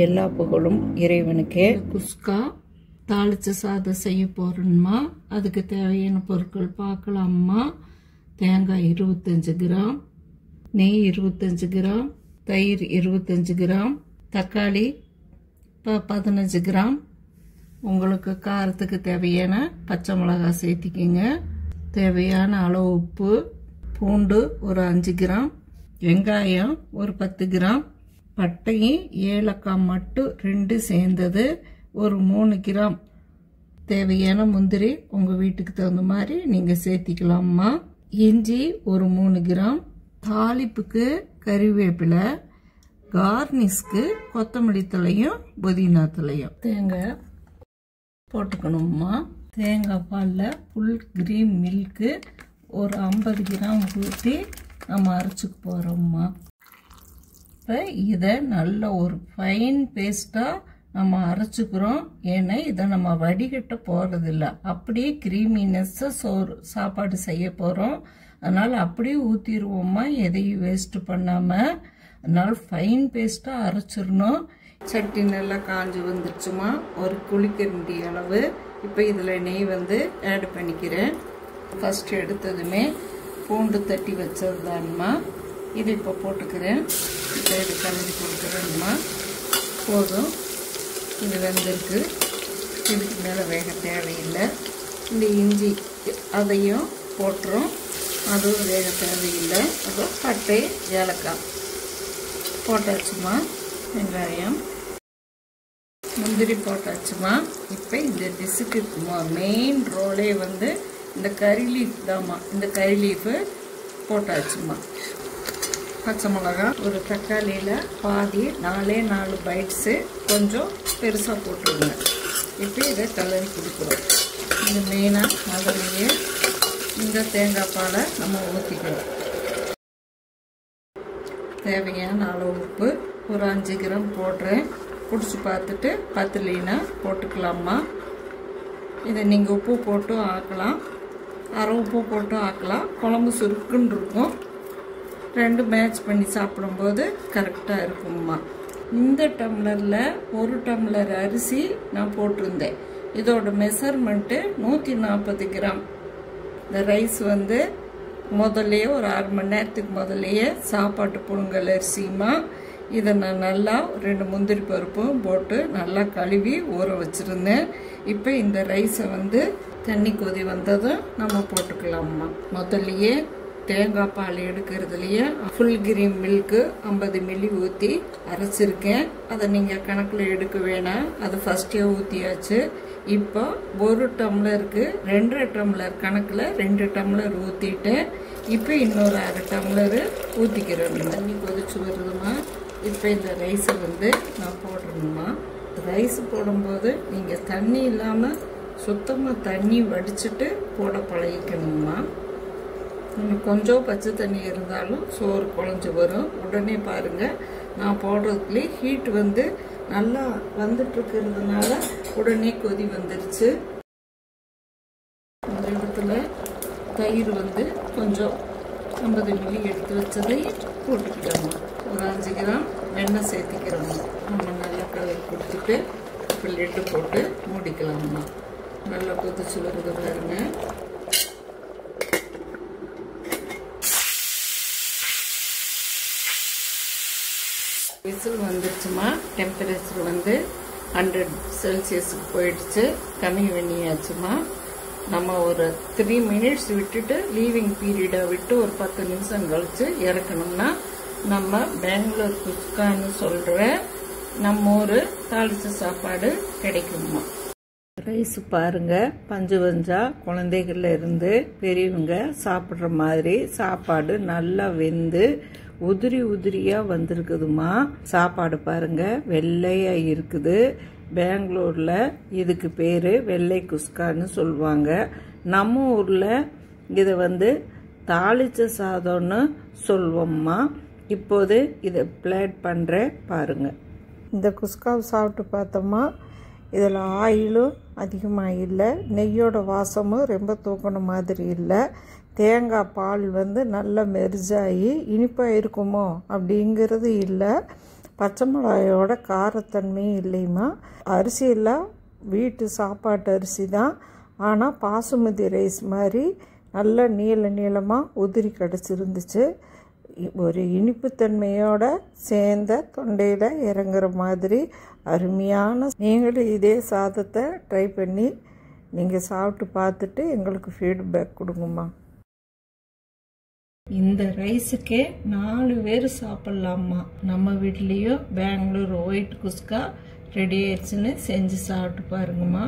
எல்லா புகழும் இறைவனுக்கே. குஸ்கா தாளிச்ச சாதம் செய்ய போறோம்மா. அதுக்கு தேவையான பொருட்கள் பார்க்கலாம்மா. தேங்காய் 25 கிராம், நெய் 25 கிராம், தயிர் 25 கிராம், தக்காளி 15 கிராம். உங்களுக்கு காரத்துக்கு தேவையான பச்சை மிளகாய் சேர்த்திக்கிங்க. தேவையான அளவு உப்பு, பூண்டு ஒரு 5 கிராம், வெங்காயம் ஒரு 10 கிராம், பட்டையும் ஏலக்காய் மட்டும் 2 சேர்ந்தது ஒரு 3 கிராம். தேவையான முந்திரி உங்கள் வீட்டுக்கு தகுந்த மாதிரி நீங்கள் சேர்த்திக்கலாம்மா. இஞ்சி ஒரு 3 கிராம், தாளிப்புக்கு கறிவேப்பிலை, கார்னிஷ்க்கு கொத்தமல்லி தலையும் புதினா தலையும். தேங்காய் போட்டுக்கணும்மா. தேங்காய் பாலில் ஃபுல் கிரீம் மில்க்கு ஒரு 50 கிராம் ஊற்றி நம்ம அரைச்சிக்க போகிறோம்மா. இப்போ இதை நல்ல ஒரு ஃபைன் பேஸ்ட்டாக நம்ம அரைச்சிக்கிறோம். ஏன்னா இதை நம்ம வடிகட்ட போகிறதில்ல, அப்படியே க்ரீமினஸ்ஸாக சாப்பாடு செய்ய போகிறோம். அதனால் அப்படியே ஊற்றிடுவோம்மா, எதையும் வேஸ்ட்டு பண்ணாமல். அதனால் ஃபைன் பேஸ்ட்டாக அரைச்சிடணும். சட்டி நல்லா காஞ்சி வந்துருச்சுமா, ஒரு குளிக்கரண்டி அளவு. இப்போ இதில் நெய் ஆட் பண்ணிக்கிறேன். ஃபஸ்ட்டு எடுத்ததுமே பூண்டு தட்டி வச்சது தான்மா, இது இப்போ போட்டுக்கிறேன். இப்போ இது கலந்து கொடுக்குறேன்மா. போதும், இது வெந்திருக்கு. இதுக்கு மேலே வேக தேவையில்லை. இந்த இஞ்சி அதையும் போட்டுரும், அதுவும் வேக தேவையில்லை. அதுவும் பட்டை ஏலக்காய் போட்டாச்சுமா. வெங்காயம் முந்திரி போட்டாச்சுமா. இப்போ இந்த டிஷ்ஷுக்கு மெயின் ரோலே இந்த கறி லீஃப் தான்மா. இந்த கறி லீஃபு போட்டாச்சுமா. பச்சை மிளகா ஒரு தக்காளியில் பாதி 4 பைட்ஸு கொஞ்சம் பெருசாக போட்டுருங்க. இப்போ இதை கலரி கொடுக்குறோம். இந்த மெயினாக முதலையே இந்த தேங்காய் பாலை நம்ம ஊற்றிக்கிறோம். தேவையான அளவு உப்பு ஒரு 5 கிராம் போடுறேன். பிடிச்சி பார்த்துட்டு பத்தலைனா போட்டுக்கலாம்மா. இதை நீங்கள் உப்பு போட்டும் ஆக்கலாம், அரை உப்பு போட்டும் ஆக்கலாம். குழம்பு சுருக்குன்னு இருக்கும். 2 மேட்ச் பண்ணி சாப்பிடும்போது கரெக்டாக இருக்கும்மா. இந்த டம்ளரில் 1 டம்ளர் அரிசி நான் போட்டிருந்தேன். இதோட மெஷர்மெண்ட்டு 140 கிராம். இந்த ரைஸ் முதல்லையே ஒரு 1/2 மணி நேரத்துக்கு முதல்லையே சாப்பாட்டு புழுங்கல் அரிசிமா. இதை நான் நல்லா 2 முந்திரி பருப்பும் போட்டு நல்லா கழுவி ஊற வச்சுருந்தேன். இப்போ இந்த ரைஸை தண்ணி கொதி வந்ததும் நம்ம போட்டுக்கலாம்மா. முதல்லையே தேங்காய் பால் எடுக்கிறதுலையே ஃபுல் கிரீம் மில்க்கு 50 மில்லி ஊற்றி அரைச்சிருக்கேன். அதை நீங்கள் கணக்கில் எடுக்க வேணாம், அது ஃபஸ்ட்டே ஊற்றியாச்சு. இப்போ 1 டம்ளருக்கு 2 டம்ளர் கணக்கில் 2 டம்ளர் ஊற்றிட்டேன். இப்போ இன்னொரு 1/2 டம்ளரு ஊற்றிக்கிறேன். தண்ணி கொதிச்சு வருதுமா. இப்போ இந்த ரைஸை நான் போடணுமா. ரைஸ் போடும்போது நீங்கள் தண்ணி இல்லாமல் சுத்தமாக தண்ணி வடிச்சிட்டு போட பழகிக்கணுமா. இன்னும் கொஞ்சம் பச்சை தண்ணி இருந்தாலும் சோறு குழஞ்சி வரும். உடனே பாருங்கள், நான் போடுறதுலேயே ஹீட் நல்லா வந்துட்டுருக்கிறதுனால உடனே கொதி வந்துருச்சு. இந்த இடத்துல தயிர் கொஞ்சம் 50 மில்லி எடுத்து வச்சதை போட்டுக்கிட்டோம். ஒரு 5 கிராம் எண்ணெய் சேர்த்திக்கிறோம். நம்ம நல்லா கலர் கொடுத்துட்டு இப்போ லெட்டு போட்டு மூடிக்கலாம்மா. நல்லா கொதிச்சு வருது பாருங்க. விசில் வந்துருச்சுமா. டெம்பரேச்சர் 100 செல்சியஸுக்கு போயிடுச்சு. கம்மி பண்ணியாச்சுமா. நம்ம ஒரு 3 மினிட்ஸ் விட்டுட்டு லீவிங் பீரியடை விட்டு ஒரு 10 நிமிஷம் கழிச்சு இறக்கணும்னா நம்ம பெங்களூர் குஸ்கான்னு சொல்கிற நம்ம ஒரு தாளிச்ச சாப்பாடு கிடைக்குமா. ரைஸ் பாருங்க, பஞ்சு பஞ்சா குழந்தைகள்ல இருந்து பெரியவங்க சாப்பிட்ற மாதிரி சாப்பாடு நல்லா வெந்து உதிரி உதிரியா வந்திருக்குதுமா. சாப்பாடு பாருங்க, வெள்ளையா இருக்குது. பெங்களூர்ல இதுக்கு பேரு வெள்ளை குஸ்கான்னு சொல்லுவாங்க. நம்ம ஊர்ல இதை தாளிச்ச சாதம்னு சொல்வோம்மா. இப்போது இதை பிளேட் பண்ணுறேன் பாருங்க. இந்த குஸ்காவை சாப்பிட்டு பார்த்தோம்மா. இதில் ஆயிலும் அதிகமாக இல்லை, நெய்யோட வாசமும் ரொம்ப தூக்கின மாதிரி இல்லை. தேங்காய் பால் நல்லா மெர்ஜாகி இனிப்பாக இருக்குமோ அப்படிங்கிறது இல்லை. பச்சை மிளகாயோட காரத்தன்மையும் இல்லைம்மா. அரிசியெல்லாம் வீட்டு சாப்பாட்டு அரிசி தான், ஆனால் பாசுமதி ரைஸ் மாதிரி நல்ல நீளமாக உதிரி கிடச்சிருந்துச்சு. ஒரு இனிப்புத்தன்மையோட சேர்ந்த தொண்டையில் இறங்குற மாதிரி அருமையான. நீங்களும் இதே சாதத்தை ட்ரை பண்ணி நீங்கள் சாப்பிட்டு பார்த்துட்டு எங்களுக்கு ஃபீட்பேக் கொடுங்கம்மா. இந்த ரைஸுக்கே 4 பேர் சாப்பிட்லாம்மா. நம்ம வீட்லேயும் பெங்களூர் ஒயிட் குஸ்கா ரெடி ஆயிடுச்சுன்னு செஞ்சு சாப்பிட்டு பாருங்கம்மா.